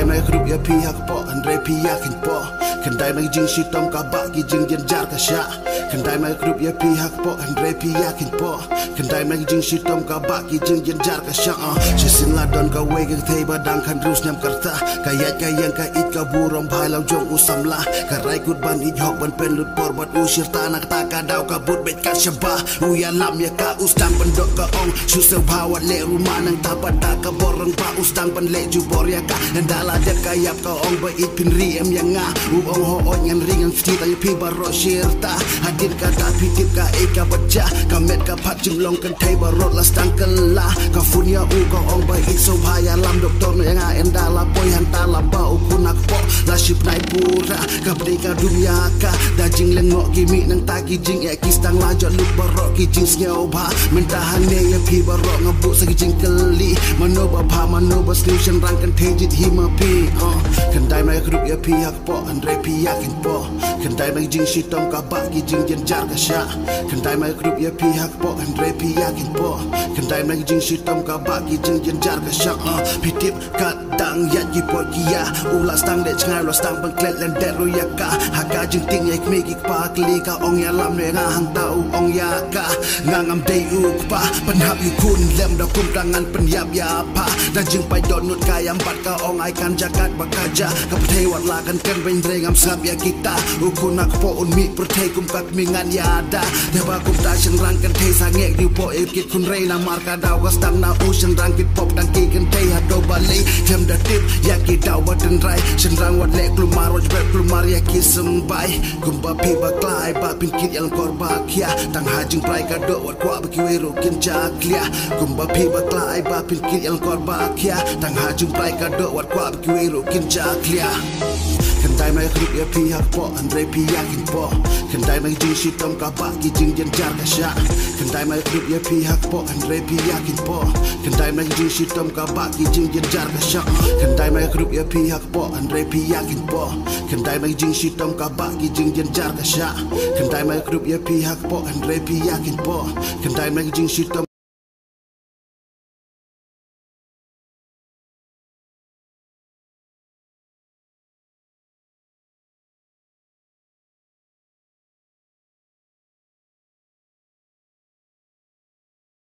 mai grup ya pi hak po andre pi yakin po kendai mai jing sitom ka ba ki jing jen jar ka sha kendai mai grup ya pi hak po andre pi yakin po kendai mai jing sitom ka ba ki jing jen jar ka sha sin la don ka we ge thei ba dang khan rus nyam karta ka yat ka yang ka it ka burom bhai lau jong usamla ka rai kut ban it hok ban pen lut por bat usir tanak ta ka dau ka but bet ka shaba u ya lam ya ka ustang pendok ka ong susel bawat le rumah nang tapat ta ka borong pa ustang pan le ju bor ya ka ndala det ka yap ka ong ba it pin ri em yang nga u ong ho on ngan ringan fti ta pi baro shirta hadit ka ta pitip ka e ka baja ka met ka phat jing long kan thai barot la stang kala ka funya u ka ong ba it so bhaya lam doktor no yang ndala poi hanta la ba u kunak po la ship nai pura ka bri ka dunya ka da jing lengok kimi nang ta ki jing e ki stang la jot luk barot ki jing sngeu ba mentahan ne ya pi barot ngabuk sa ki jing kali mano ba pha mano ba solution rang kan thei jit hi ma pi kendai mai grup ya pi hak po andre pi yakin po kendai mai jing sitom ka ba ki jing jen jar ka sha kendai mai grup ya pi hak po andre pi yakin po kendai mai jing sitom ka ba ki jing jen jar ka sha pitip ka dang yat ki po ki ya ula stang de changai lo stang ban klet len de ro ya ka haka jing ting yak me ki pa kli ka ong ya lam ne nga hang ta u ong ya ka ngam dei u pa pan hap yu kun lem da kum tangan pen yap ya pa da jing pai don nut ka yam pat ka ong ai kan jagat bakaja ka thei wat la kan ken ben re ngam sap ya kita u kunak po un mi per thei kum kat mi ngan ya da de ba kum ta chen rang kan thei sa ngek yu po e kit kun re na mar ka daw ka stang na u chen rang kit pop dan ki kan thei ha do bali kem da tip ya ki daw ba den rai chen rang wat le klumar oj bet klumar ya ki sembai kum ba pi ba klai ba pin kit yang kor ba kia tang ha jing prai ka do wat kwa ba ki we ro kin cha klia kum ba pi ba klai ba pin kit yang kor ba kia tang ha jing prai ka do wat kwa ba ki we ro kin cha klia kendai mai grup ya pi hak po andre pi yakin po kendai mai jing sitom ka ba ki jing jen jar ka sha kendai mai grup ya pi hak po andre pi yakin po kendai mai jing sitom ka ba ki jing jen jar ka sha kendai mai grup ya pi hak po andre pi yakin po kendai mai jing sitom ka ba ki jing jen jar ka sha kendai mai grup ya pi hak po andre pi yakin po kendai mai jing sitom